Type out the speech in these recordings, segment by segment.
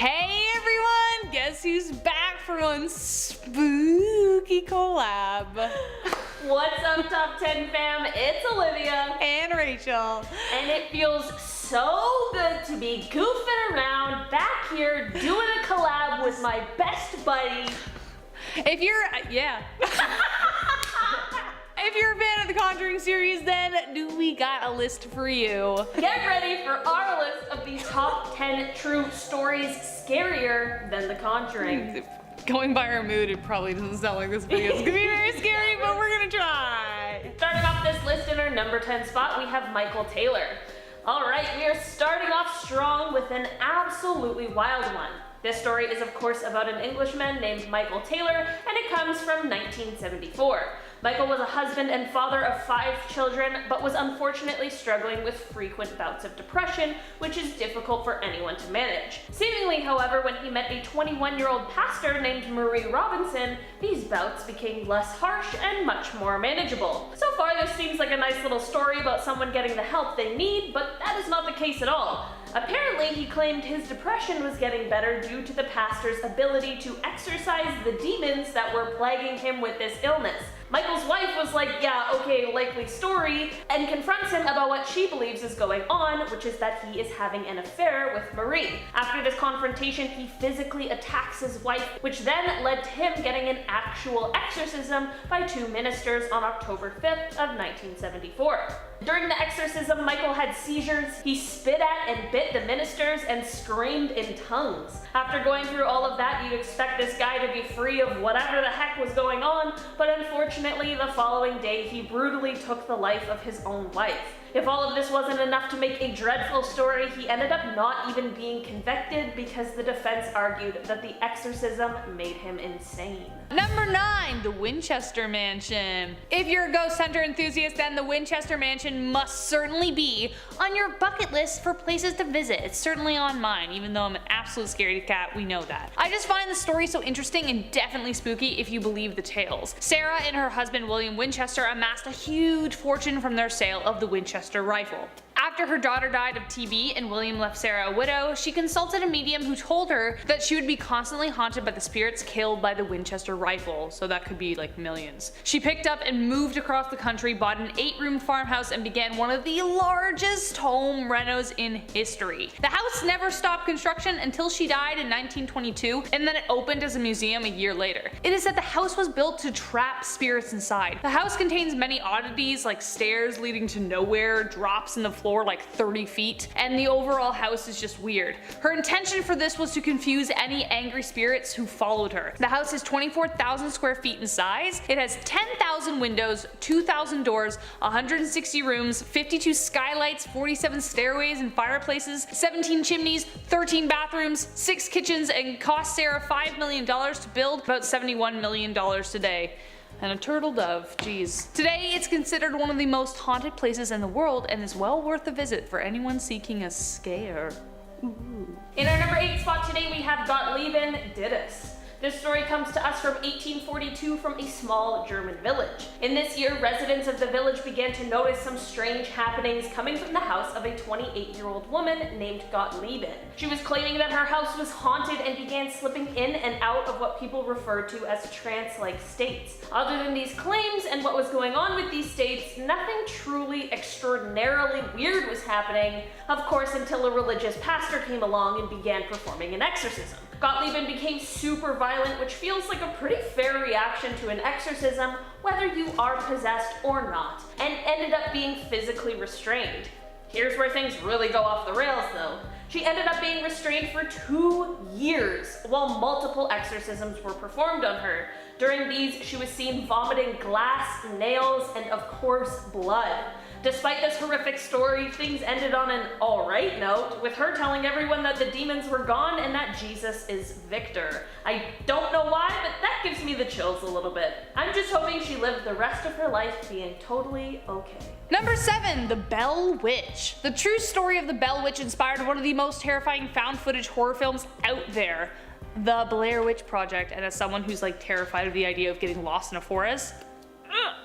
Hey everyone! Guess who's back for one spooky collab? What's up, Top 10 fam? It's Olivia. And Rachel. And it feels so good to be goofing around back here doing a collab with my best buddy. If you're a fan of the Conjuring series, then we got a list for you. Get ready for our list of the top 10 true stories scarier than The Conjuring. Going by our mood, it probably doesn't sound like this video is gonna be very scary, but we're gonna try. Starting off this list in our number 10 spot, we have Michael Taylor. Alright, we are starting off strong with an absolutely wild one. This story is of course about an Englishman named Michael Taylor, and it comes from 1974. Michael was a husband and father of 5 children, but was unfortunately struggling with frequent bouts of depression, which is difficult for anyone to manage. Seemingly, however, when he met a 21-year-old pastor named Marie Robinson, these bouts became less harsh and much more manageable. So far, this seems like a nice little story about someone getting the help they need, but that is not the case at all. Apparently, he claimed his depression was getting better due to the pastor's ability to exorcise the demons that were plaguing him with this illness. Michael's wife was like, yeah, okay, likely story, and confronts him about what she believes is going on, which is that he is having an affair with Marie. After this confrontation, he physically attacks his wife, which then led to him getting an actual exorcism by 2 ministers on October 5th of 1974. During the exorcism, Michael had seizures, he spit at and bit the ministers, and screamed in tongues. After going through all of that, you'd expect this guy to be free of whatever the heck was going on, but unfortunately, the following day, he brutally took the life of his own wife. If all of this wasn't enough to make a dreadful story, he ended up not even being convicted because the defense argued that the exorcism made him insane. Number 9, the Winchester Mansion. If you're a ghost hunter enthusiast, then the Winchester Mansion must certainly be on your bucket list for places to visit. It's certainly on mine, even though I'm an absolute scaredy cat, we know that. I just find the story so interesting and definitely spooky if you believe the tales. Sarah and her husband William Winchester amassed a huge fortune from their sale of the Winchester rifle. After her daughter died of TB and William left Sarah a widow, she consulted a medium who told her that she would be constantly haunted by the spirits killed by the Winchester rifle, so that could be like millions. She picked up and moved across the country, bought an 8-room farmhouse, and began one of the largest home renos in history. The house never stopped construction until she died in 1922, and then it opened as a museum a year later. It is said the house was built to trap spirits inside. The house contains many oddities like stairs leading to nowhere, drops in the floor like 30 feet, and the overall house is just weird. Her intention for this was to confuse any angry spirits who followed her. The house is 24,000 square feet in size. It has 10,000 windows, 2,000 doors, 160 rooms, 52 skylights, 47 stairways and fireplaces, 17 chimneys, 13 bathrooms, 6 kitchens, and cost Sarah $5 million to build, about $71 million today. And a turtle dove, jeez. Today it's considered one of the most haunted places in the world and is well worth a visit for anyone seeking a scare. Ooh. In our number 8 spot today, we have Gottlieben Dittus. This story comes to us from 1842 from a small German village. In this year, residents of the village began to notice some strange happenings coming from the house of a 28-year-old woman named Gottlieben. She was claiming that her house was haunted and began slipping in and out of what people refer to as trance-like states. Other than these claims and what was going on with these states, nothing truly extraordinarily weird was happening, of course, until a religious pastor came along and began performing an exorcism. Gottlieben became super violent, which feels like a pretty fair reaction to an exorcism, whether you are possessed or not, and ended up being physically restrained. Here's where things really go off the rails though. She ended up being restrained for 2 years while multiple exorcisms were performed on her. During these, she was seen vomiting glass, nails, and of course, blood. Despite this horrific story, things ended on an alright note, with her telling everyone that the demons were gone and that Jesus is Victor. I don't know why, but that gives me the chills a little bit. I'm just hoping she lived the rest of her life being totally okay. Number 7, the Bell Witch. The true story of the Bell Witch inspired one of the most terrifying found footage horror films out there, The Blair Witch Project, and as someone who's like terrified of the idea of getting lost in a forest,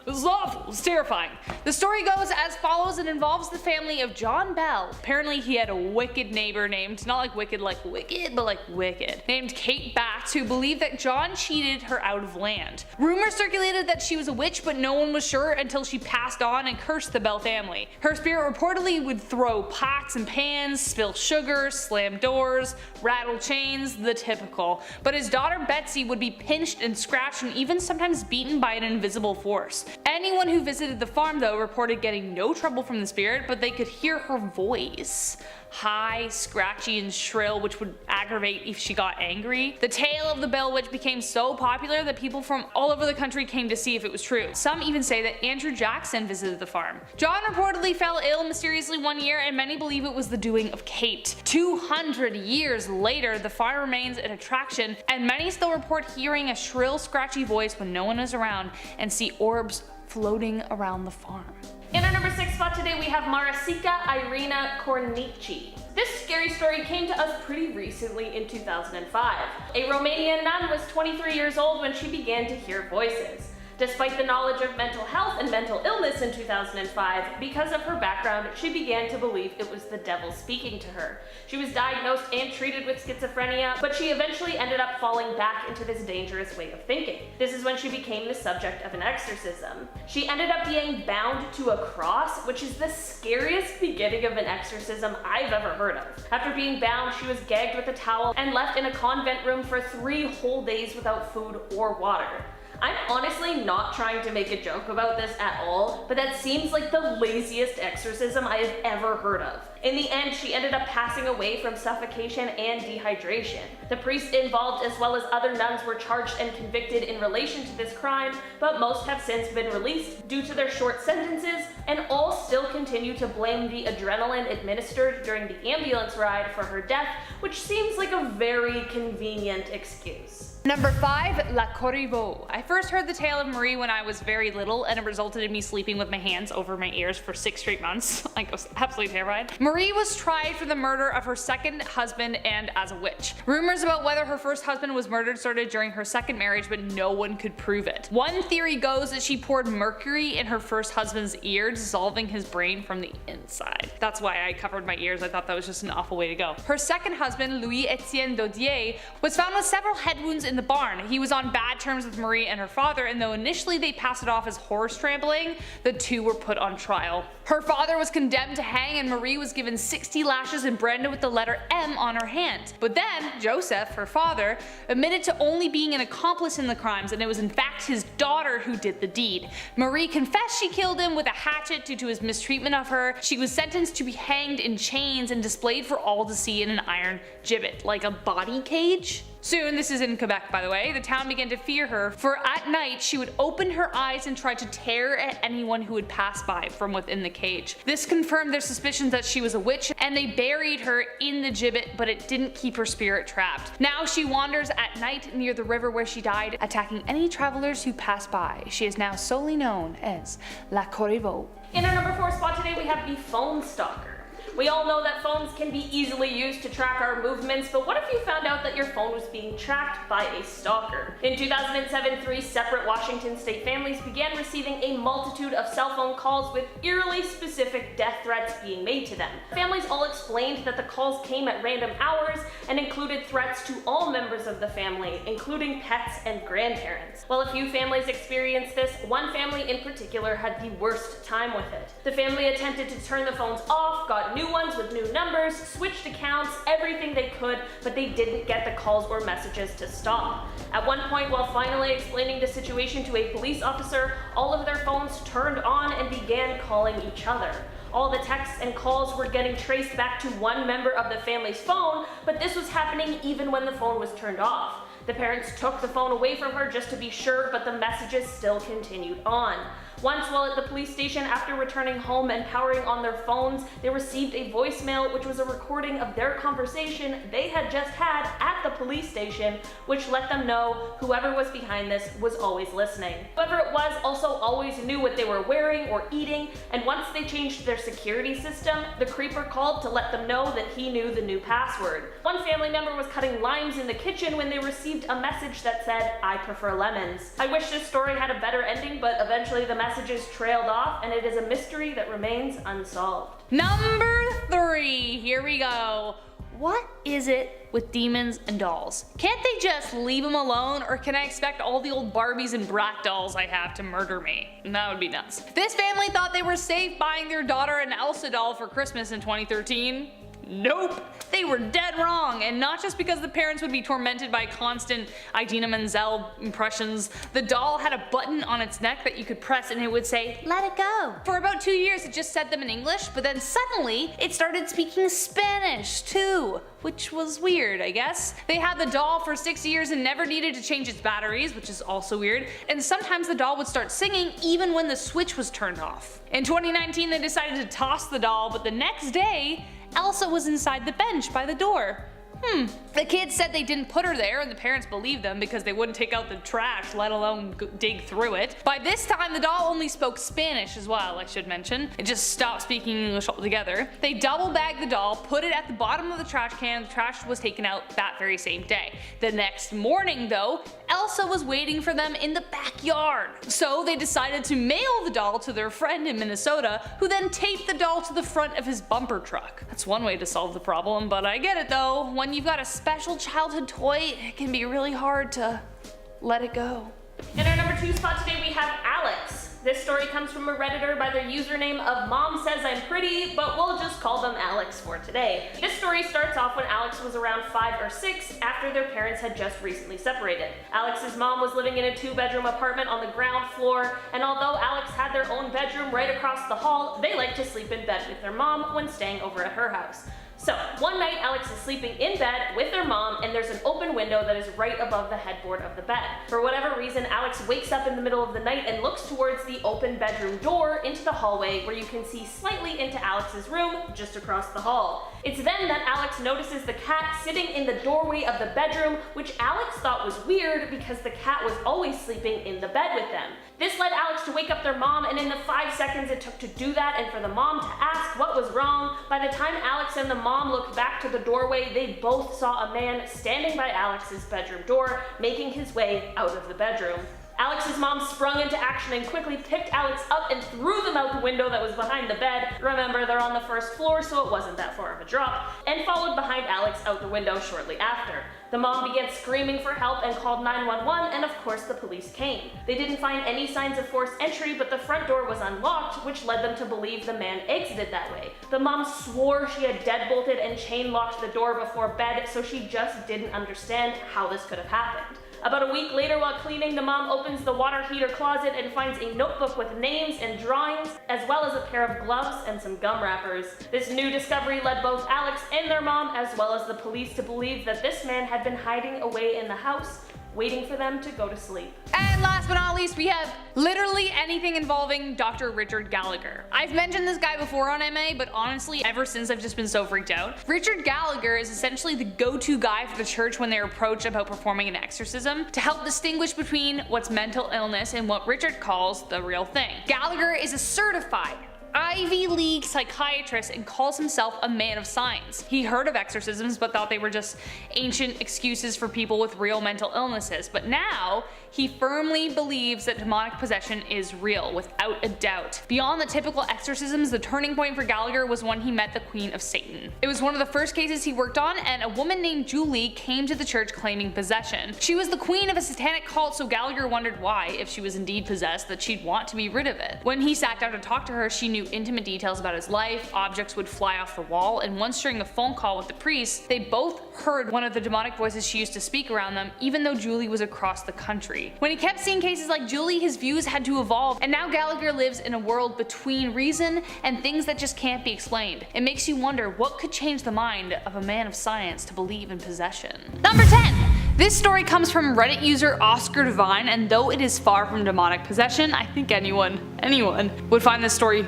It was awful. It was terrifying. The story goes as follows and involves the family of John Bell. Apparently he had a wicked neighbor named, not like wicked like wicked, but like wicked, named Kate Batts, who believed that John cheated her out of land. Rumors circulated that she was a witch, but no one was sure until she passed on and cursed the Bell family. Her spirit reportedly would throw pots and pans, spill sugar, slam doors, rattle chains, the typical. But his daughter Betsy would be pinched and scratched and even sometimes beaten by an invisible force. Anyone who visited the farm though reported getting no trouble from the spirit, but they could hear her voice. High, scratchy, and shrill, which would aggravate if she got angry. The tale of the Bell Witch became so popular that people from all over the country came to see if it was true. Some even say that Andrew Jackson visited the farm. John reportedly fell ill mysteriously one year, and many believe it was the doing of Kate. 200 years later, the farm remains an attraction, and many still report hearing a shrill, scratchy voice when no one is around and see orbs floating around the farm. In our number 6 spot today, we have MARICICA Irina Cornici. This scary story came to us pretty recently in 2005. A Romanian nun was 23 years old when she began to hear voices. Despite the knowledge of mental health and mental illness in 2005, because of her background, she began to believe it was the devil speaking to her. She was diagnosed and treated with schizophrenia, but she eventually ended up falling back into this dangerous way of thinking. This is when she became the subject of an exorcism. She ended up being bound to a cross, which is the scariest beginning of an exorcism I've ever heard of. After being bound, she was gagged with a towel and left in a convent room for 3 whole days without food or water. I'm honestly not trying to make a joke about this at all, but that seems like the laziest exorcism I have ever heard of. In the end, she ended up passing away from suffocation and dehydration. The priest involved as well as other nuns were charged and convicted in relation to this crime, but most have since been released due to their short sentences, and all still continue to blame the adrenaline administered during the ambulance ride for her death, which seems like a very convenient excuse. Number 5, La CORRIVEAU. I first heard the tale of Marie when I was very little, and it resulted in me sleeping with my hands over my ears for 6 straight months. I was absolutely terrified. Marie was tried for the murder of her second husband and as a witch. Rumors about whether her first husband was murdered started during her second marriage, but no one could prove it. One theory goes that she poured mercury in her first husband's ear, dissolving his brain from the inside. That's why I covered my ears. I thought that was just an awful way to go. Her second husband, Louis-Étienne Dodier, was found with several head wounds in the barn. He was on bad terms with Marie and her father, and though initially they passed it off as horse trampling, the two were put on trial. Her father was condemned to hang, and Marie was given 60 lashes and branded with the letter M on her hand. But then, Joseph, her father, admitted to only being an accomplice in the crimes, and it was in fact his daughter who did the deed. Marie confessed she killed him with a hatchet due to his mistreatment of her. She was sentenced to be hanged in chains and displayed for all to see in an iron gibbet, like a body cage. Soon, this is in Quebec by the way, the town began to fear her, for at night she would open her eyes and try to tear at anyone who would pass by from within the cage. This confirmed their suspicions that she was a witch, and they buried her in the gibbet, but it didn't keep her spirit trapped. Now she wanders at night near the river where she died, attacking any travelers who pass by. She is now solely known as La CORRIVEAU. In our number 4 spot today, we have the phone stalker. We all know that phones can be easily used to track our movements, but what if you found out that your phone was being tracked by a stalker? In 2007, 3 separate Washington state families began receiving a multitude of cell phone calls with eerily specific death threats being made to them. Families all explained that the calls came at random hours and included threats to all members of the family, including pets and grandparents. While a few families experienced this, one family in particular had the worst time with it. The family attempted to turn the phones off, got new ones with new numbers, switched accounts, everything they could, but they didn't get the calls or messages to stop. At one point, while finally explaining the situation to a police officer, all of their phones turned on and began calling each other. All the texts and calls were getting traced back to one member of the family's phone, but this was happening even when the phone was turned off. The parents took the phone away from her just to be sure, but the messages still continued on. Once while at the police station, after returning home and powering on their phones, they received a voicemail which was a recording of their conversation they had just had at the police station, which let them know whoever was behind this was always listening. Whoever it was also always knew what they were wearing or eating, and once they changed their security system, the creeper called to let them know that he knew the new password. One family member was cutting limes in the kitchen when they received received a message that said, "I prefer lemons." I wish this story had a better ending, but eventually the messages trailed off, and it is a mystery that remains unsolved. Number 3, here we go. What is it with demons and dolls? Can't they just leave them alone, or can I expect all the old Barbies and brat dolls I have to murder me? That would be nuts. This family thought they were safe buying their daughter an Elsa doll for Christmas in 2013. Nope, they were dead wrong, and not just because the parents would be tormented by constant Idina Menzel impressions. The doll had a button on its neck that you could press and it would say, "Let it go." For about 2 years it just said them in English, but then suddenly it started speaking Spanish too, which was weird, I guess. They had the doll for 6 years and never needed to change its batteries, which is also weird, and sometimes the doll would start singing even when the switch was turned off. In 2019 they decided to toss the doll, but the next day Elsa was inside the bench by the door. The kids said they didn't put her there, and the parents believed them because they wouldn't take out the trash, let alone dig through it. By this time the doll only spoke Spanish as well, I should mention. It just stopped speaking English altogether. They double bagged the doll, put it at the bottom of the trash can, and the trash was taken out that very same day. The next morning though, Elsa was waiting for them in the backyard. So they decided to mail the doll to their friend in Minnesota, who then taped the doll to the front of his bumper truck. That's one way to solve the problem, but I get it though. When you've got a special childhood toy, it can be really hard to let it go. In our number 2 spot today we have Alex. This story comes from a Redditor by the username of Mom Says I'm Pretty, but we'll just call them Alex for today. This story starts off when Alex was around 5 or 6 after their parents had just recently separated. Alex's mom was living in a 2-bedroom apartment on the ground floor, and although Alex had their own bedroom right across the hall, they liked to sleep in bed with their mom when staying over at her house. So, one night Alex is sleeping in bed with their mom, and there's an open window that is right above the headboard of the bed. For whatever reason, Alex wakes up in the middle of the night and looks towards the open bedroom door into the hallway, where you can see slightly into Alex's room just across the hall. It's then that Alex notices the cat sitting in the doorway of the bedroom, which Alex thought was weird because the cat was always sleeping in the bed with them. This led Alex to wake up their mom, and in the 5 seconds it took to do that and for the mom to ask what was wrong, by the time Alex and the mom looked back to the doorway, they both saw a man standing by Alex's bedroom door, making his way out of the bedroom. Alex's mom sprung into action and quickly picked Alex up and threw them out the window that was behind the bed. Remember, they're on the 1st floor, so it wasn't that far of a drop, and followed behind Alex out the window shortly after. The mom began screaming for help and called 911, and of course the police came. They didn't find any signs of forced entry, but the front door was unlocked, which led them to believe the man exited that way. The mom swore she had deadbolted and chain locked the door before bed, so she just didn't understand how this could have happened. About a week later, while cleaning, the mom opens the water heater closet and finds a notebook with names and drawings, as well as a pair of gloves and some gum wrappers. This new discovery led both Alex and their mom, as well as the police, to believe that this man had been hiding away in the house, waiting for them to go to sleep. And last but not least, we have literally anything involving Dr. Richard Gallagher. I've mentioned this guy before on MA, but honestly, ever since I've just been so freaked out. Richard Gallagher is essentially the go-to guy for the church when they're approached about performing an exorcism, to help distinguish between what's mental illness and what Richard calls the real thing. Gallagher is a certified Ivy League psychiatrist and calls himself a man of science. He heard of exorcisms but thought they were just ancient excuses for people with real mental illnesses, but now he firmly believes that demonic possession is real, without a doubt. Beyond the typical exorcisms, the turning point for Gallagher was when he met the Queen of Satan. It was one of the first cases he worked on, and a woman named Julie came to the church claiming possession. She was the queen of a satanic cult, so Gallagher wondered why, if she was indeed possessed, that she'd want to be rid of it. When he sat down to talk to her, she knew intimate details about his life, objects would fly off the wall, and once during a phone call with the priest, they both heard one of the demonic voices she used to speak around them, even though Julie was across the country. When he kept seeing cases like Julie, his views had to evolve, and now Gallagher lives in a world between reason and things that just can't be explained. It makes you wonder what could change the mind of a man of science to believe in possession. Number 10! This story comes from Reddit user Oscar Divine, and though it is far from demonic possession, I think anyone would find this story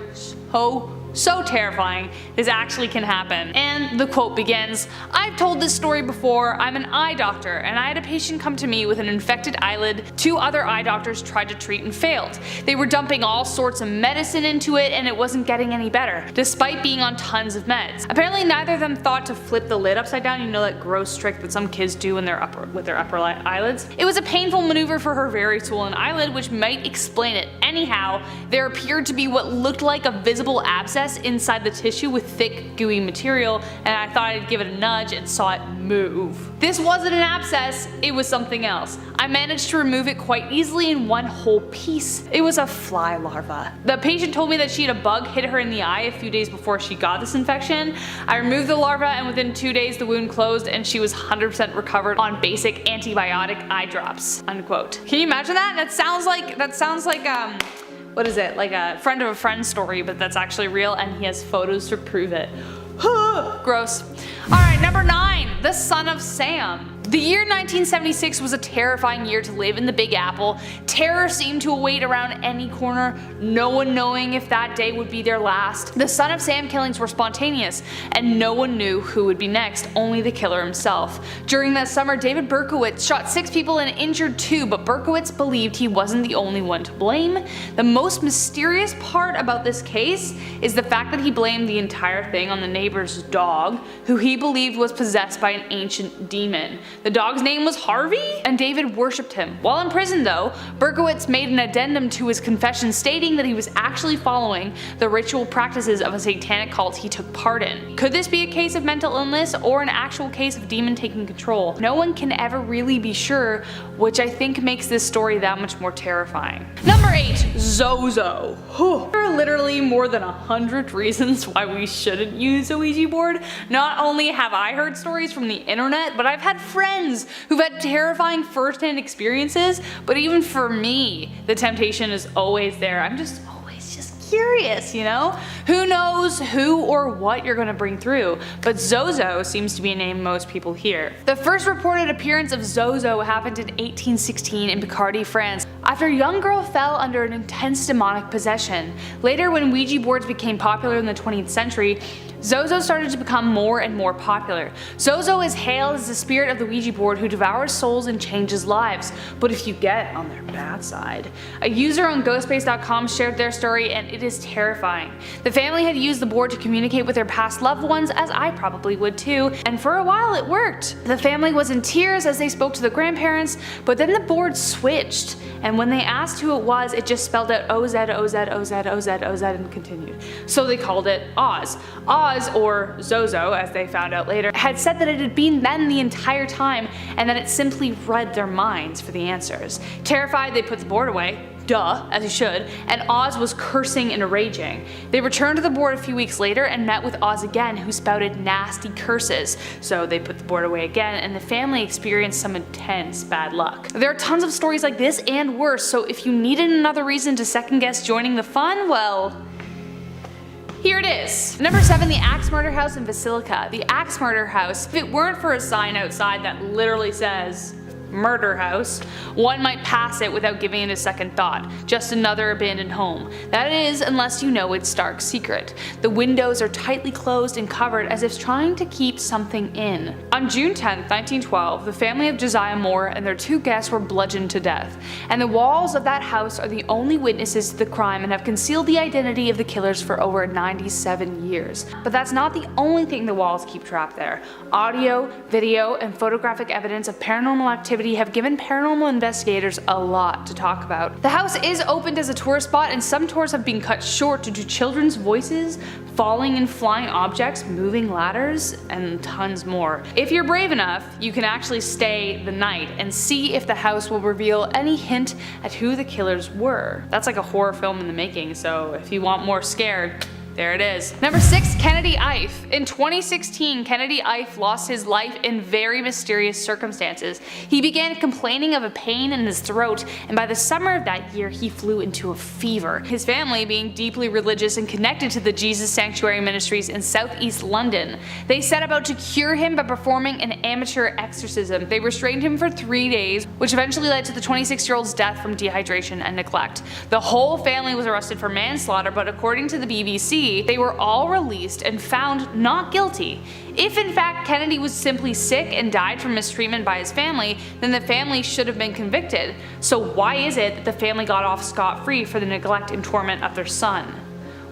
so terrifying this actually can happen. And the quote begins, "I've told this story before. I'm an eye doctor, and I had a patient come to me with an infected eyelid. 2 other eye doctors tried to treat and failed. They were dumping all sorts of medicine into it and it wasn't getting any better, despite being on tons of meds. Apparently neither of them thought to flip the lid upside down, you know, that gross trick that some kids do with their upper eyelids. It was a painful maneuver for her very swollen eyelid, which might explain it. Anyhow, there appeared to be what looked like a visible abscess inside the tissue with thick, gooey material, and I thought I'd give it a nudge and saw it move. This wasn't an abscess, it was something else. I managed to remove it quite easily in one whole piece. It was a fly larva. The patient told me that she had a bug hit her in the eye a few days before she got this infection. I removed the larva and within 2 days the wound closed and she was 100% recovered on basic antibiotic eye drops." Unquote. Can you imagine that? That sounds like what is it? Like a friend of a friend story, but that's actually real and he has photos to prove it. Gross. Alright, number 9. The Son of Sam. The year 1976 was a terrifying year to live in the Big Apple. Terror seemed to await around any corner, no one knowing if that day would be their last. The Son of Sam killings were spontaneous, and no one knew who would be next, only the killer himself. During that summer, David Berkowitz shot 6 people and injured 2, but Berkowitz believed he wasn't the only one to blame. The most mysterious part about this case is the fact that he blamed the entire thing on the neighbor's dog, who he believed was possessed by an ancient demon. The dog's name was Harvey, and David worshipped him. While in prison though, Berkowitz made an addendum to his confession stating that he was actually following the ritual practices of a satanic cult he took part in. Could this be a case of mental illness or an actual case of demon taking control? No one can ever really be sure, which I think makes this story that much more terrifying. Number 8. Zozo. There are literally more than 100 reasons why we shouldn't use a Ouija board. Not only have I heard stories from the internet, but I've had friends who've had terrifying first-hand experiences, but even for me, the temptation is always there. I'm just always just curious, you know? Who knows who or what you're gonna bring through, but Zozo seems to be a name most people hear. The first reported appearance of Zozo happened in 1816 in Picardy, France, after a young girl fell under an intense demonic possession. Later, when Ouija boards became popular in the 20th century, Zozo started to become more and more popular. Zozo is hailed as the spirit of the Ouija board who devours souls and changes lives, but if you get on their bad side. A user on ghostbase.com shared their story and it is terrifying. The family had used the board to communicate with their past loved ones, as I probably would too, and for a while it worked. The family was in tears as they spoke to the grandparents, but then the board switched, and when they asked who it was, it just spelled out OZ, OZ, OZ, OZ, OZ and continued. So they called it Oz. Oz, or Zozo as they found out later, had said that it had been them the entire time and that it simply read their minds for the answers. Terrified, they put the board away. Duh, as you should, and Oz was cursing and raging. They returned to the board a few weeks later and met with Oz again, who spouted nasty curses. So they put the board away again and the family experienced some intense bad luck. There are tons of stories like this and worse, so if you needed another reason to second guess joining the fun, well, here it is. Number 7. The Axe Murder House in Basilica. The Axe Murder House, if it weren't for a sign outside that literally says murder house, one might pass it without giving it a second thought. Just another abandoned home. That is, unless you know its dark secret. The windows are tightly closed and covered as if trying to keep something in. On June 10, 1912, the family of Josiah Moore and their 2 guests were bludgeoned to death, and the walls of that house are the only witnesses to the crime and have concealed the identity of the killers for over 97 years. But that's not the only thing the walls keep trapped there. Audio, video, and photographic evidence of paranormal activity have given paranormal investigators a lot to talk about. The house is opened as a tourist spot and some tours have been cut short due to children's voices, falling and flying objects, moving ladders, and tons more. If you're brave enough, you can actually stay the night and see if the house will reveal any hint at who the killers were. That's like a horror film in the making, so if you want more scared, there it is. Number 6. Kennedy Ife. In 2016, Kennedy Ife lost his life in very mysterious circumstances. He began complaining of a pain in his throat, and by the summer of that year he flew into a fever. His family, being deeply religious and connected to the Jesus Sanctuary Ministries in southeast London, they set about to cure him by performing an amateur exorcism. They restrained him for 3 days, which eventually led to the 26-year-old's death from dehydration and neglect. The whole family was arrested for manslaughter, but according to the BBC, plea, they were all released and found not guilty. If in fact Kennedy was simply sick and died from mistreatment by his family, then the family should have been convicted. So why is it that the family got off scot-free for the neglect and torment of their son?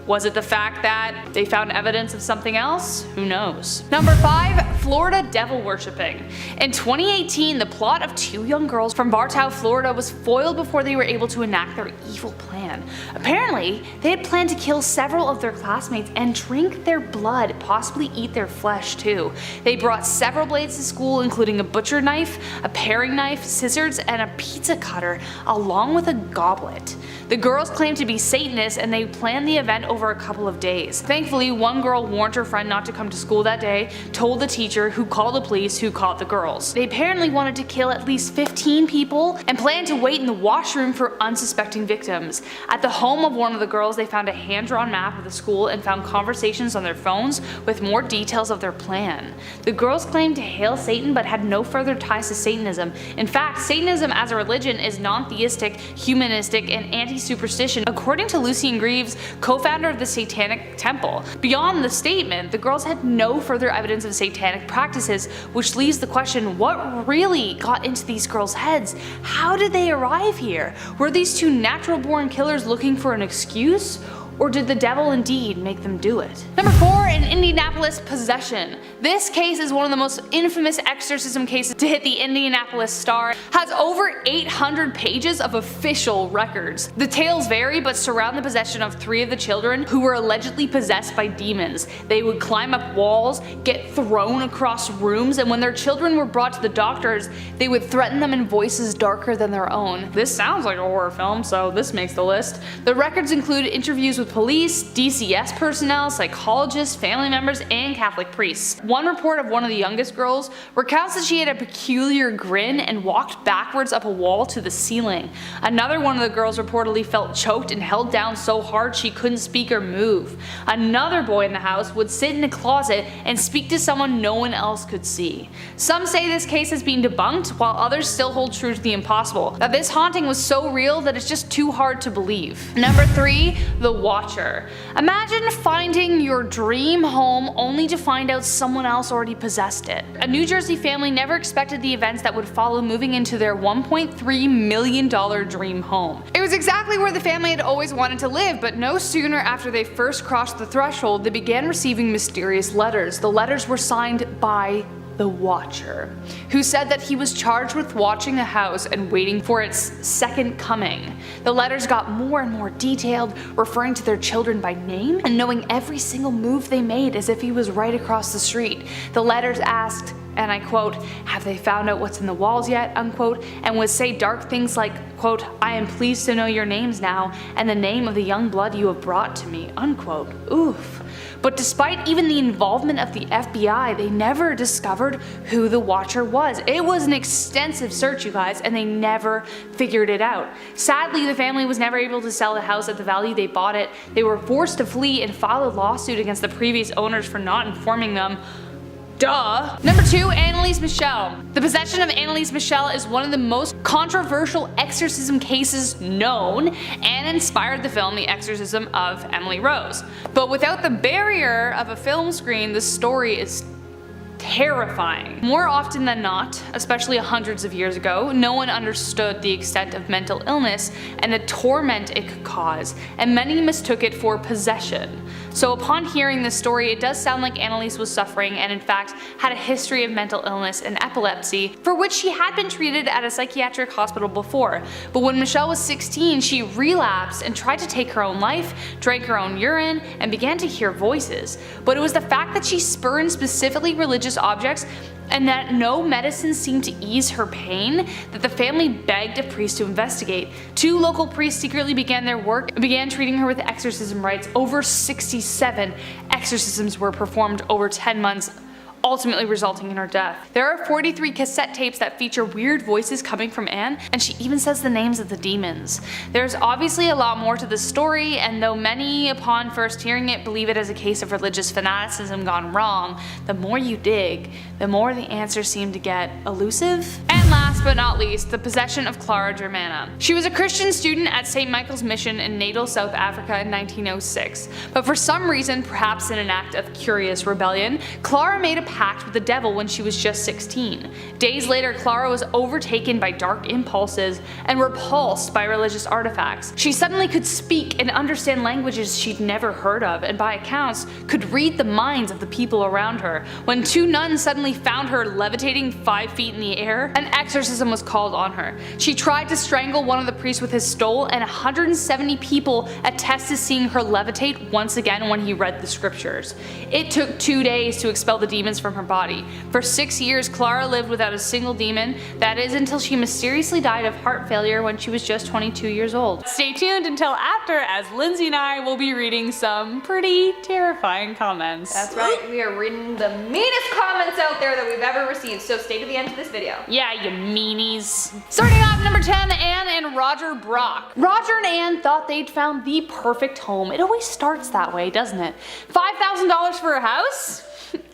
Was it the fact that they found evidence of something else? Who knows? Number 5. Florida devil worshipping. In 2018, the plot of 2 young girls from Bartow, Florida was foiled before they were able to enact their evil plan. Apparently, they had planned to kill several of their classmates and drink their blood, possibly eat their flesh too. They brought several blades to school, including a butcher knife, a paring knife, scissors, and a pizza cutter, along with a goblet. The girls claimed to be Satanists and they planned the event over a couple of days. Thankfully, one girl warned her friend not to come to school that day, told the teacher, who called the police, who called the girls. They apparently wanted to kill at least 15 people and planned to wait in the washroom for unsuspecting victims. At the home of one of the girls, they found a hand-drawn map of the school and found conversations on their phones with more details of their plan. The girls claimed to hail Satan but had no further ties to Satanism. In fact, Satanism as a religion is non-theistic, humanistic, and anti-superstition, according to Lucien Greaves, co-founder of the Satanic Temple. Beyond the statement, the girls had no further evidence of satanic practices, which leaves the question, what really got into these girls' heads? How did they arrive here? Were these 2 natural-born killers looking for an excuse? Or did the devil indeed make them do it? Number 4. In Indianapolis, possession. This case is one of the most infamous exorcism cases to hit the Indianapolis Star. Has over 800 pages of official records. The tales vary but surround the possession of 3 of the children who were allegedly possessed by demons. They would climb up walls, get thrown across rooms, and when their children were brought to the doctors, they would threaten them in voices darker than their own. This sounds like a horror film, so this makes the list. The records include interviews with police, DCS personnel, psychologists, family members, and Catholic priests. One report of one of the youngest girls recounts that she had a peculiar grin and walked backwards up a wall to the ceiling. Another one of the girls reportedly felt choked and held down so hard she couldn't speak or move. Another boy in the house would sit in a closet and speak to someone no one else could see. Some say this case has been debunked, while others still hold true to the impossible, that this haunting was so real that it's just too hard to believe. Number 3. The Watcher. Imagine finding your dream home only to find out someone else already possessed it. A New Jersey family never expected the events that would follow moving into their $1.3 million dream home. It was exactly where the family had always wanted to live, but no sooner after they first crossed the threshold, they began receiving mysterious letters. The letters were signed by the Watcher, who said that he was charged with watching the house and waiting for its second coming. The letters got more and more detailed, referring to their children by name and knowing every single move they made as if he was right across the street. The letters asked, and I quote, "Have they found out what's in the walls yet?" unquote, and would say dark things like, quote, "I am pleased to know your names now and the name of the young blood you have brought to me," unquote. Oof. But despite even the involvement of the FBI, they never discovered who the Watcher was. It was an extensive search, you guys, and they never figured it out. Sadly, the family was never able to sell the house at the value they bought it. They were forced to flee and file a lawsuit against the previous owners for not informing them. Duh. Number 2. Annelise Michel. The possession of Annelise Michel is one of the most controversial exorcism cases known and inspired the film The Exorcism of Emily Rose. But without the barrier of a film screen, the story is terrifying. More often than not, especially hundreds of years ago, no one understood the extent of mental illness and the torment it could cause, and many mistook it for possession. So upon hearing this story, it does sound like Annelise was suffering and in fact had a history of mental illness and epilepsy, for which she had been treated at a psychiatric hospital before. But when Michelle was 16, she relapsed and tried to take her own life, drank her own urine, and began to hear voices. But it was the fact that she spurned specifically religious objects and that no medicine seemed to ease her pain that the family begged a priest to investigate. 2 local priests secretly began their work and began treating her with exorcism rites. Over 67 exorcisms were performed over 10 months, ultimately resulting in her death. There are 43 cassette tapes that feature weird voices coming from Anne, and she even says the names of the demons. There's obviously a lot more to the story, and though many upon first hearing it believe it as a case of religious fanaticism gone wrong, the more you dig, the more the answers seem to get elusive. And last but not least, the possession of Clara Germana. She was a Christian student at St. Michael's Mission in Natal, South Africa in 1906, but for some reason, perhaps in an act of curious rebellion, Clara made a pact with the devil when she was just 16. Days later, Clara was overtaken by dark impulses and repulsed by religious artifacts. She suddenly could speak and understand languages she'd never heard of, and by accounts, could read the minds of the people around her. When two nuns suddenly found her levitating 5 feet in the air, an exorcism was called on her. She tried to strangle one of the priests with his stole, and 170 people attest to seeing her levitate once again when he read the scriptures. It took 2 days to expel the demons from her body. For 6 years, Clara lived without a single demon, that is until she mysteriously died of heart failure when she was just 22 years old. Stay tuned until after, as Lindsay and I will be reading some pretty terrifying comments. That's right, we are reading the meanest comments out there that we've ever received, so stay to the end of this video. Yeah, you meanies. Starting off number 10, Anne and Roger Brock. Roger and Anne thought they'd found the perfect home. It always starts that way, doesn't it? $5,000 for a house?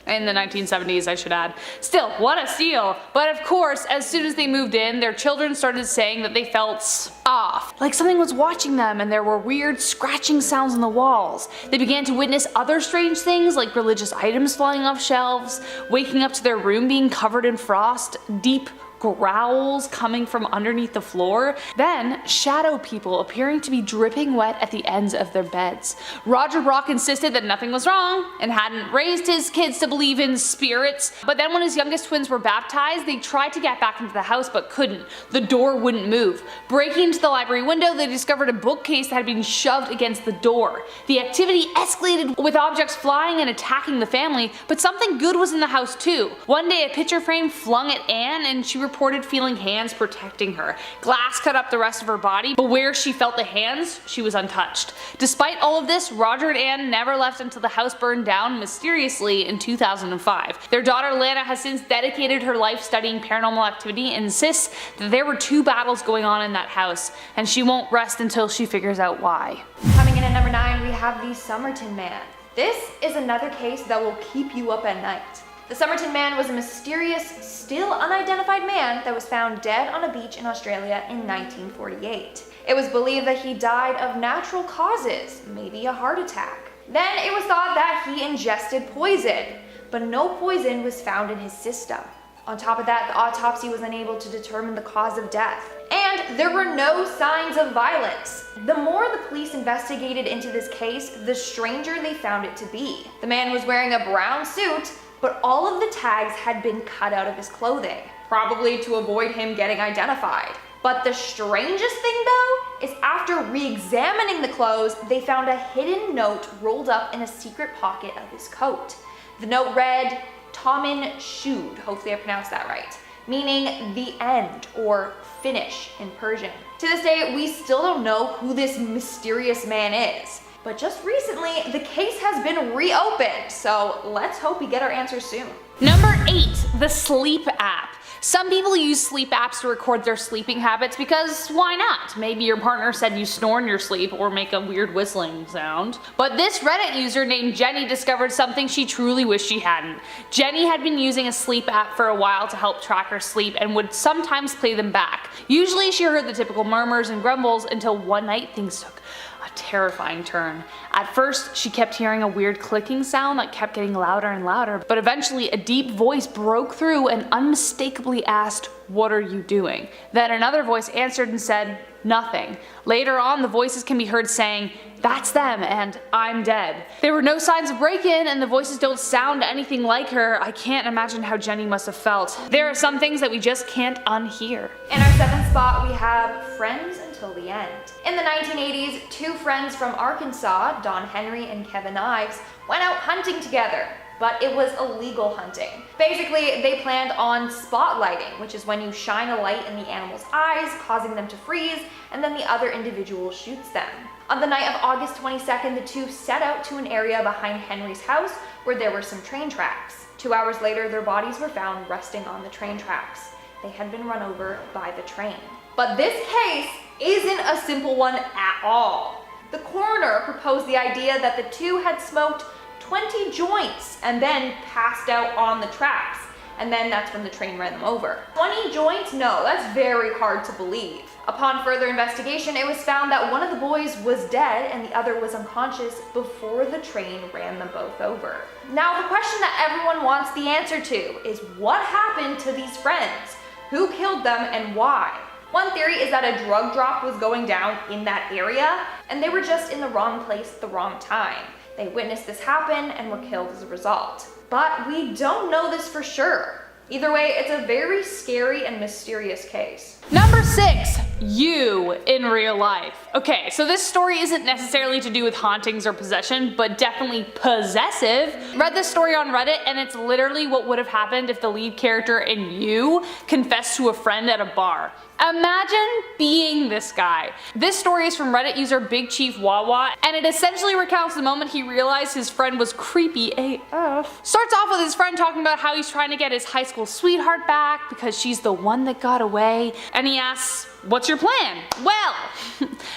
In the 1970s, I should add. Still, what a steal. But of course, as soon as they moved in, their children started saying that they felt off. Like something was watching them and there were weird scratching sounds on the walls. They began to witness other strange things like religious items falling off shelves, waking up to their room being covered in frost, deep growls coming from underneath the floor, then shadow people appearing to be dripping wet at the ends of their beds. Roger Brock insisted that nothing was wrong and hadn't raised his kids to believe in spirits, but then when his youngest twins were baptized, they tried to get back into the house but couldn't. The door wouldn't move. Breaking into the library window, they discovered a bookcase that had been shoved against the door. The activity escalated with objects flying and attacking the family, but something good was in the house too. One day a picture frame flung at Anne and she reported feeling hands protecting her. Glass cut up the rest of her body, but where she felt the hands, she was untouched. Despite all of this, Roger and Anne never left until the house burned down mysteriously in 2005. Their daughter Lana has since dedicated her life studying paranormal activity and insists that there were 2 battles going on in that house, and she won't rest until she figures out why. Coming in at number 9, we have the Somerton Man. This is another case that will keep you up at night. The Somerton Man was a mysterious, still unidentified man that was found dead on a beach in Australia in 1948. It was believed that he died of natural causes, maybe a heart attack. Then it was thought that he ingested poison, but no poison was found in his system. On top of that, the autopsy was unable to determine the cause of death. And there were no signs of violence. The more the police investigated into this case, the stranger they found it to be. The man was wearing a brown suit, but all of the tags had been cut out of his clothing, probably to avoid him getting identified. But the strangest thing though, is after re-examining the clothes, they found a hidden note rolled up in a secret pocket of his coat. The note read, Tomin Shud, hopefully I pronounced that right, meaning the end or finish in Persian. To this day, we still don't know who this mysterious man is. But just recently, the case has been reopened, so let's hope we get our answers soon. Number 8, the sleep app. Some people use sleep apps to record their sleeping habits because why not? Maybe your partner said you snore in your sleep or make a weird whistling sound. But this Reddit user named Jenny discovered something she truly wished she hadn't. Jenny had been using a sleep app for a while to help track her sleep and would sometimes play them back. Usually she heard the typical murmurs and grumbles until one night things took a terrifying turn. At first, she kept hearing a weird clicking sound that kept getting louder and louder, but eventually a deep voice broke through and unmistakably asked, "What are you doing?" Then another voice answered and said, "Nothing." Later on, the voices can be heard saying, "That's them," and "I'm dead." There were no signs of break-in and the voices don't sound anything like her. I can't imagine how Jenny must have felt. There are some things that we just can't unhear. In our 7th spot, we have Friends Until the End. In the 1980s, 2 friends from Arkansas, Don Henry and Kevin Ives, went out hunting together. But it was illegal hunting. Basically, they planned on spotlighting, which is when you shine a light in the animal's eyes, causing them to freeze, and then the other individual shoots them. On the night of August 22nd, the 2 set out to an area behind Henry's house where there were some train tracks. 2 hours later, their bodies were found resting on the train tracks. They had been run over by the train. But this case isn't a simple one at all. The coroner proposed the idea that the 2 had smoked 20 joints and then passed out on the tracks, and then that's when the train ran them over. 20 joints? No, that's very hard to believe. Upon further investigation, it was found that one of the boys was dead and the other was unconscious before the train ran them both over. Now, the question that everyone wants the answer to is what happened to these friends? Who killed them and why? One theory is that a drug drop was going down in that area and they were just in the wrong place at the wrong time. They witnessed this happen and were killed as a result. But we don't know this for sure. Either way, it's a very scary and mysterious case. Number 6, you in real life. Okay, so this story isn't necessarily to do with hauntings or possession, but definitely possessive. Read this story on Reddit and it's literally what would have happened if the lead character in You confessed to a friend at a bar. Imagine being this guy. This story is from Reddit user Big Chief Wawa, and it essentially recounts the moment he realized his friend was creepy AF. Starts off with his friend talking about how he's trying to get his high school sweetheart back because she's the one that got away, and he asks, "What's your plan?" Well,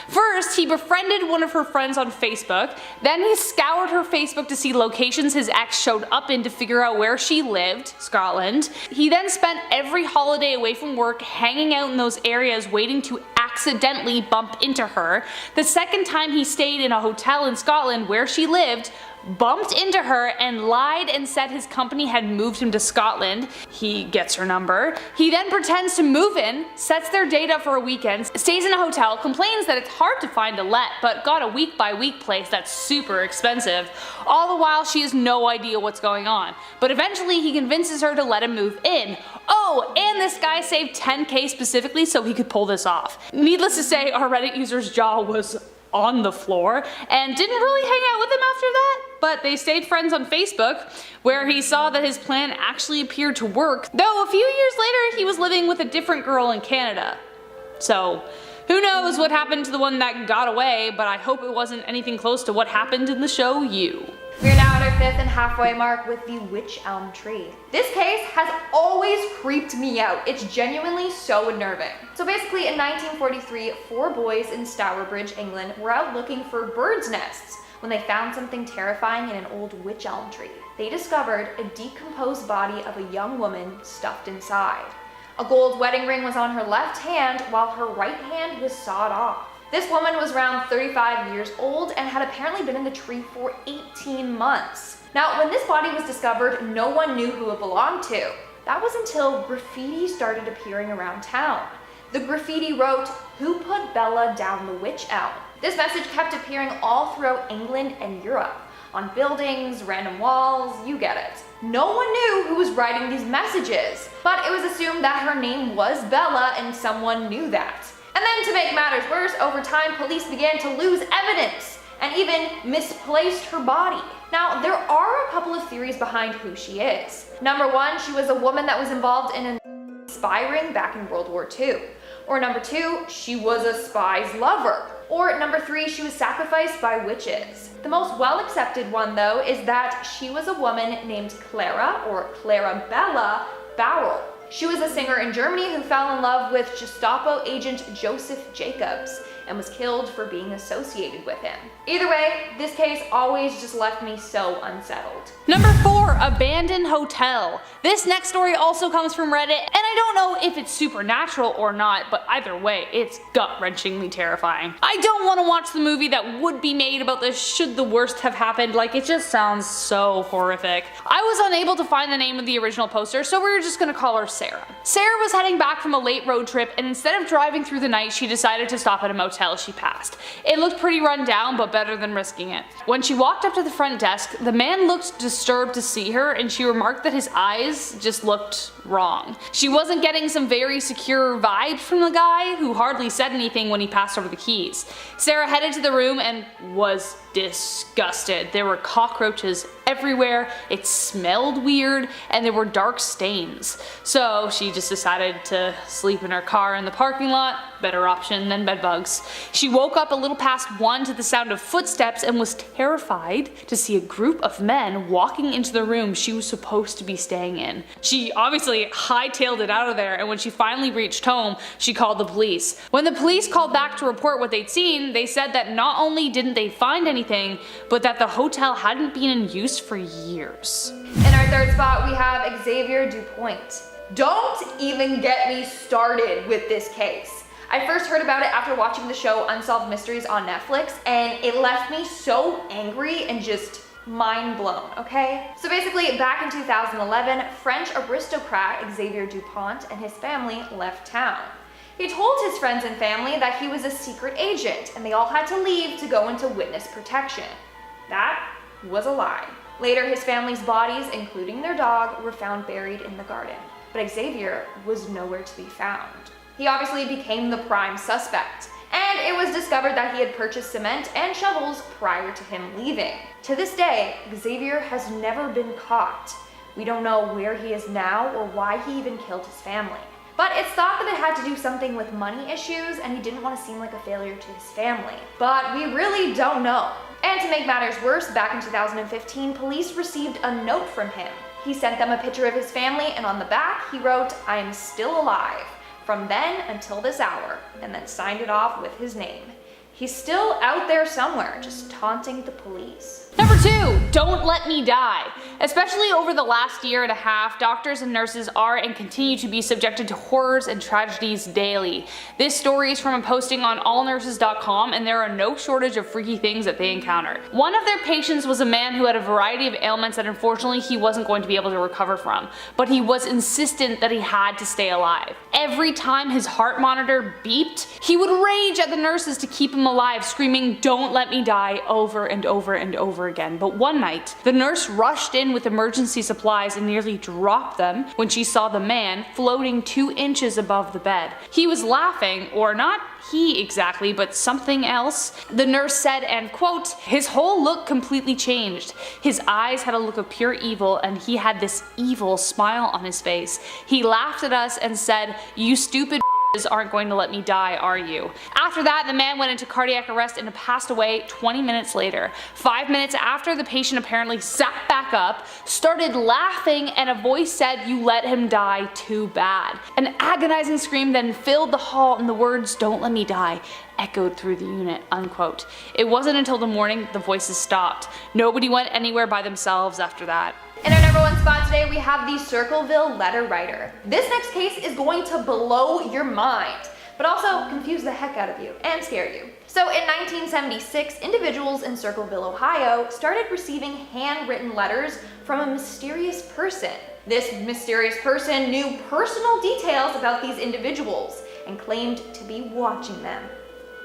first he befriended one of her friends on Facebook, then he scoured her Facebook to see locations his ex showed up in to figure out where she lived, Scotland. He then spent every holiday away from work hanging out in those areas waiting to accidentally bump into her. The second time he stayed in a hotel in Scotland where she lived, bumped into her and lied and said his company had moved him to Scotland. He gets her number. He then pretends to move in, sets their date up for a weekend, stays in a hotel, complains that it's hard to find a let, but got a week-by-week place that's super expensive. All the while she has no idea what's going on. But eventually he convinces her to let him move in. Oh, and this guy saved 10k specifically so he could pull this off. Needless to say, our Reddit user's jaw was on the floor and didn't really hang out with him after that, but they stayed friends on Facebook, where he saw that his plan actually appeared to work, though a few years later he was living with a different girl in Canada. So who knows what happened to the one that got away, but I hope it wasn't anything close to what happened in the show You. We are now at our 5th and halfway mark with the witch elm tree. This case has always creeped me out. It's genuinely so unnerving. So basically in 1943, 4 boys in Stourbridge, England were out looking for birds' nests when they found something terrifying in an old witch elm tree. They discovered a decomposed body of a young woman stuffed inside. A gold wedding ring was on her left hand while her right hand was sawed off. This woman was around 35 years old and had apparently been in the tree for 18 months. Now, when this body was discovered, no one knew who it belonged to. That was until graffiti started appearing around town. The graffiti wrote, "Who put Bella down the witch elm?" This message kept appearing all throughout England and Europe, on buildings, random walls, you get it. No one knew who was writing these messages, but it was assumed that her name was Bella and someone knew that. And then to make matters worse, over time police began to lose evidence and even misplaced her body. Now, there are a couple of theories behind who she is. Number 1, she was a woman that was involved in a spy ring back in World War II. Or number 2, she was a spy's lover. Or number 3, she was sacrificed by witches. The most well-accepted one, though, is that she was a woman named Clara, or Clarabella Barrel. She was a singer in Germany who fell in love with Gestapo agent Joseph Jacobs and was killed for being associated with him. Either way, this case always just left me so unsettled. Number 4, abandoned hotel. This next story also comes from Reddit, and I don't know if it's supernatural or not, but either way, it's gut-wrenchingly terrifying. I don't want to watch the movie that would be made about this should the worst have happened. Like, it just sounds so horrific. I was unable to find the name of the original poster, so we were just gonna call her Sarah. Sarah was heading back from a late road trip, and instead of driving through the night, she decided to stop at a motel she passed. It looked pretty run down, but better than risking it. When she walked up to the front desk, the man looked disturbed to see her, and she remarked that his eyes just looked wrong. She wasn't getting some very secure vibes from the guy, who hardly said anything when he passed over the keys. Sarah headed to the room and was disgusted. There were cockroaches everywhere, it smelled weird, and there were dark stains. So she just decided to sleep in her car in the parking lot. Better option than bedbugs. She woke up a little past 1 to the sound of footsteps and was terrified to see a group of men walking into the room she was supposed to be staying in. She obviously hightailed it out of there, and when she finally reached home, she called the police. When the police called back to report what they'd seen, they said that not only didn't they find anything, but that the hotel hadn't been in use for years. In our our third spot, we have Xavier Dupont. Don't even get me started with this case. I first heard about it after watching the show Unsolved Mysteries on Netflix, and it left me so angry and just mind blown, okay? So basically, back in 2011, French aristocrat Xavier Dupont and his family left town. He told his friends and family that he was a secret agent, and they all had to leave to go into witness protection. That was a lie. Later, his family's bodies, including their dog, were found buried in the garden. But Xavier was nowhere to be found. He obviously became the prime suspect, and it was discovered that he had purchased cement and shovels prior to him leaving. To this day, Xavier has never been caught. We don't know where he is now or why he even killed his family. But it's thought that it had to do something with money issues, and he didn't want to seem like a failure to his family. But we really don't know. And to make matters worse, back in 2015, police received a note from him. He sent them a picture of his family, and on the back, he wrote, "I am still alive from then until this hour," and then signed it off with his name. He's still out there somewhere, just taunting the police. Number 2, don't let me die. Especially over the last year and a half, doctors and nurses are and continue to be subjected to horrors and tragedies daily. This story is from a posting on allnurses.com, and there are no shortage of freaky things that they encountered. One of their patients was a man who had a variety of ailments that unfortunately he wasn't going to be able to recover from, but he was insistent that he had to stay alive. Every time his heart monitor beeped, he would rage at the nurses to keep him alive, screaming, "Don't let me die," over and over and over again. But one night, the nurse rushed in with emergency supplies and nearly dropped them when she saw the man floating 2 inches above the bed. He was laughing, or not he exactly, but something else. The nurse said, and quote, "His whole look completely changed. His eyes had a look of pure evil, and he had this evil smile on his face. He laughed at us and said, 'You stupid aren't going to let me die, are you?'" After that, the man went into cardiac arrest and passed away 20 minutes later. 5 minutes after, the patient apparently sat back up, started laughing, and a voice said, "You let him die, too bad." An agonizing scream then filled the hall, and the words, "Don't let me die," echoed through the unit, unquote. It wasn't until the morning the voices stopped. Nobody went anywhere by themselves after that. In our number 1 spot today, we have the Circleville letter writer. This next case is going to blow your mind, but also confuse the heck out of you and scare you. So in 1976, individuals in Circleville, Ohio started receiving handwritten letters from a mysterious person. This mysterious person knew personal details about these individuals and claimed to be watching them.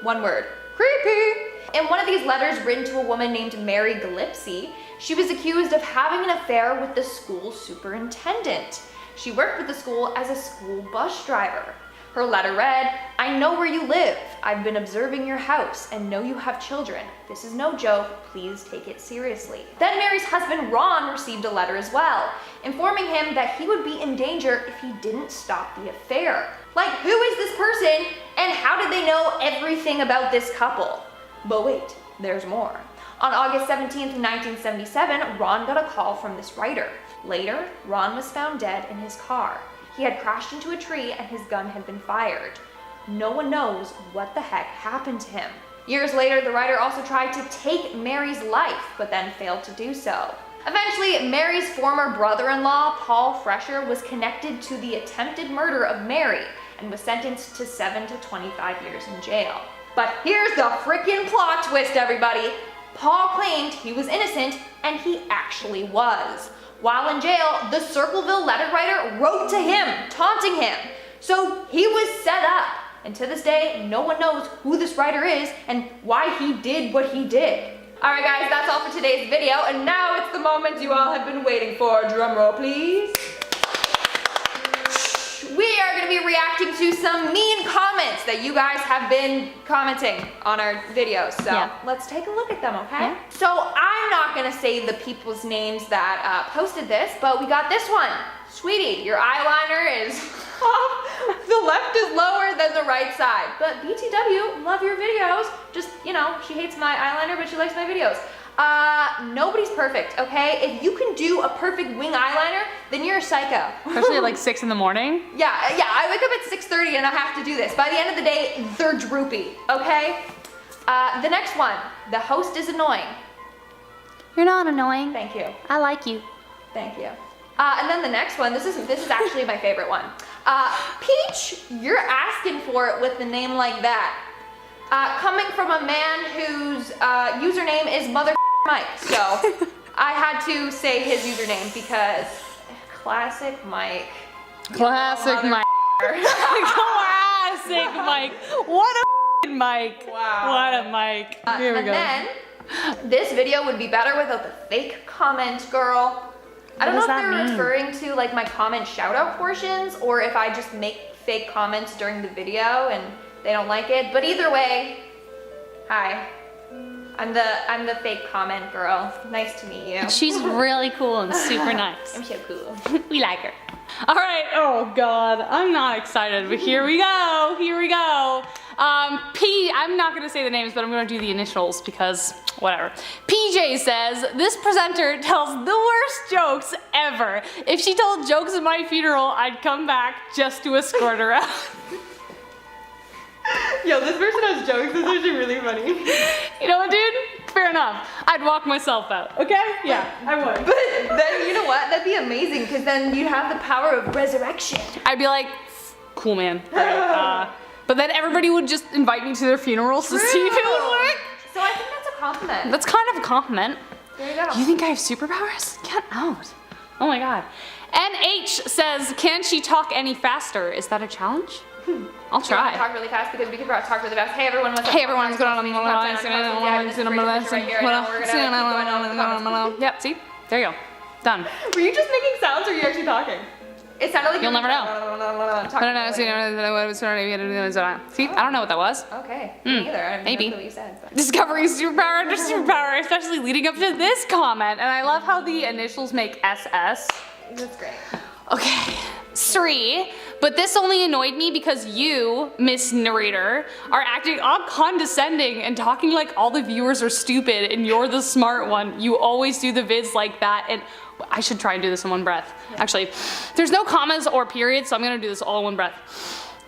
One word, creepy. In one of these letters written to a woman named Mary Gillespie, she was accused of having an affair with the school superintendent. She worked with the school as a school bus driver. Her letter read, "I know where you live. I've been observing your house and know you have children. This is no joke. Please take it seriously." Then Mary's husband Ron received a letter as well, informing him that he would be in danger if he didn't stop the affair. Like, who is this person and how did they know everything about this couple? But wait, there's more. On August 17th, 1977, Ron got a call from this writer. Later, Ron was found dead in his car. He had crashed into a tree and his gun had been fired. No one knows what the heck happened to him. Years later, the writer also tried to take Mary's life, but then failed to do so. Eventually, Mary's former brother-in-law, Paul Fresher, was connected to the attempted murder of Mary and was sentenced to 7 to 25 years in jail. But here's the freaking plot twist, everybody. Paul claimed he was innocent, and he actually was. While in jail, the Circleville letter writer wrote to him, taunting him. So he was set up, and to this day, no one knows who this writer is and why he did what he did. Alright guys, that's all for today's video, and now it's the moment you all have been waiting for. Drum roll, please. We are going to be reacting to some mean comments that you guys have been commenting on our videos. So let's take a look at them, okay? Yeah. So I'm not going to say the people's names that posted this, but we got this one. Sweetie, your eyeliner is the left is lower than the right side. But BTW, love your videos. Just, you know, she hates my eyeliner, but she likes my videos. Nobody's perfect, okay? If you can do a perfect wing eyeliner, then you're a psycho. Especially at like 6 in the morning. Yeah, I wake up at 6:30 and I have to do this. By the end of the day, they're droopy, okay? The next one, the host is annoying. You're not annoying. Thank you. I like you. Thank you. And then the next one, this is actually my favorite one. Peach, you're asking for it with the name like that. Coming from a man whose username is Mother Mike. So I had to say his username because classic Mike. Classic Mike. Classic Mike. What a Mike. Wow. What a Mike. Here we go. And then this video would be better without the fake comment, girl. I don't know if they're referring to like my comment shout out portions or if I just make fake comments during the video and they don't like it. But either way, hi. I'm the fake comment girl. Nice to meet you. She's really cool and super nice. I'm so cool. We like her. All right. Oh God, I'm not excited, but here we go. Here we go. I'm not gonna say the names, but I'm gonna do the initials because whatever. PJ says, this presenter tells the worst jokes ever. If she told jokes at my funeral, I'd come back just to escort her out. Yo, this person has jokes. This is actually really funny. You know what, dude? Fair enough. I'd walk myself out, okay? Yeah, I would. But then, you know what? That'd be amazing because then you'd have the power of resurrection. I'd be like, cool, man. All right, but then everybody would just invite me to their funerals to see if it would work. So I think that's a compliment. That's kind of a compliment. There you go. You think I have superpowers? Get out. Oh my God. NH says, can she talk any faster? Is that a challenge? I'll try. Talk really fast because we can talk really fast. Hey everyone, what's up? Hey everyone, what's going on? Yep, see? There you go. Done. Were you just making sounds or were you actually talking? It sounded like You'll never know. See, I don't know what that was. Okay, me neither. I maybe. know what you said. But. Discovering superpower after superpower, especially leading up to this comment. And I love how the initials make SS. That's great. Okay, Sri, but this only annoyed me because you, Miss Narrator, are acting all condescending and talking like all the viewers are stupid and you're the smart one. You always do the vids like that, and I should try and do this in one breath. Yeah. Actually, there's no commas or periods, so I'm gonna do this all in one breath.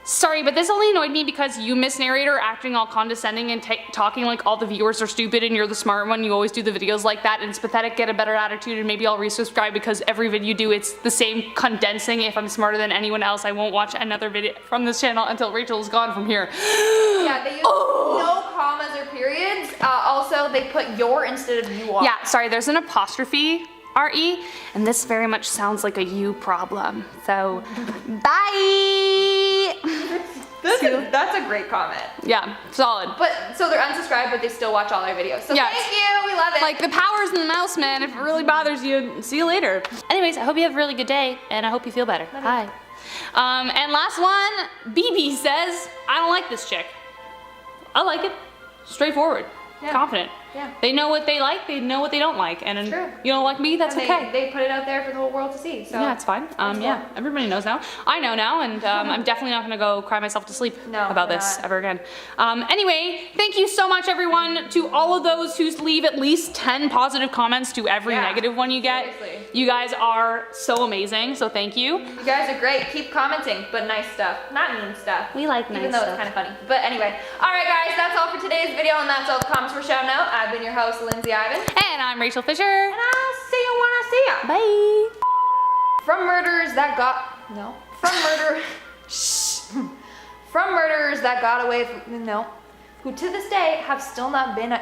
Sorry, but this only annoyed me because you, Miss Narrator, acting all condescending and talking like all the viewers are stupid and you're the smart one. You always do the videos like that and it's pathetic. Get a better attitude and maybe I'll resubscribe because every video you do, it's the same condensing. If I'm smarter than anyone else, I won't watch another video from this channel until Rachel is gone from here. Yeah, they use no commas or periods. Also, they put your instead of you are. Yeah, sorry, there's an apostrophe. RE, and this very much sounds like a you problem. So, bye! That's a great comment. Yeah, solid. But, so they're unsubscribed, but they still watch all our videos. So yes. Thank you, we love it. Like the power's in the mouse, man. If it really bothers you, see you later. Anyways, I hope you have a really good day, and I hope you feel better. Bye. And last one, BB says, I don't like this chick. I like it. Straightforward. Yeah. Confident. Yeah. They know what they like, they know what they don't like, and you don't like me, that's okay. They put it out there for the whole world to see. So yeah, it's fine. Yeah, everybody knows now. I know now, and I'm definitely not gonna go cry myself to sleep about this ever again. Anyway, thank you so much, everyone, to all of those who leave at least 10 positive comments to every negative one you get. Seriously. You guys are so amazing, so thank you. You guys are great. Keep commenting, but nice stuff, not mean stuff. We like nice stuff. Even though it's kind of funny. But anyway, all right, guys, that's all for today's video, and that's all the comments we're shouting out. I've been your host, Lindsay Ivan. And I'm Rachel Fisher. And I'll see you when I see ya. Bye. From murderers that got away who to this day have still not been does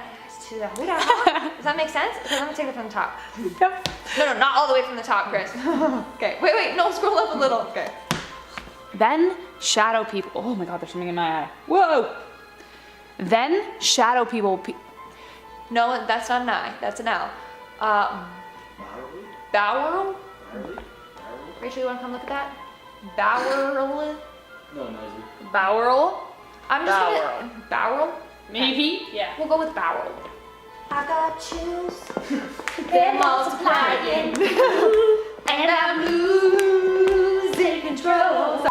that make sense? Okay, let me take it from the top. Yep. No, not all the way from the top, Chris. Okay, wait, no, scroll up a little. Okay. Then shadow people. Oh my God, there's something in my eye. Whoa. Then shadow people. No, that's not an I. That's an L. Bowerl? Rachel, you want to come look at that? Bowerl? No, no. Bowerl? I'm just gonna... Bowerl? Maybe? Yeah. We'll go with Bowerl. I got chills. They're multiplying. And I'm losing control.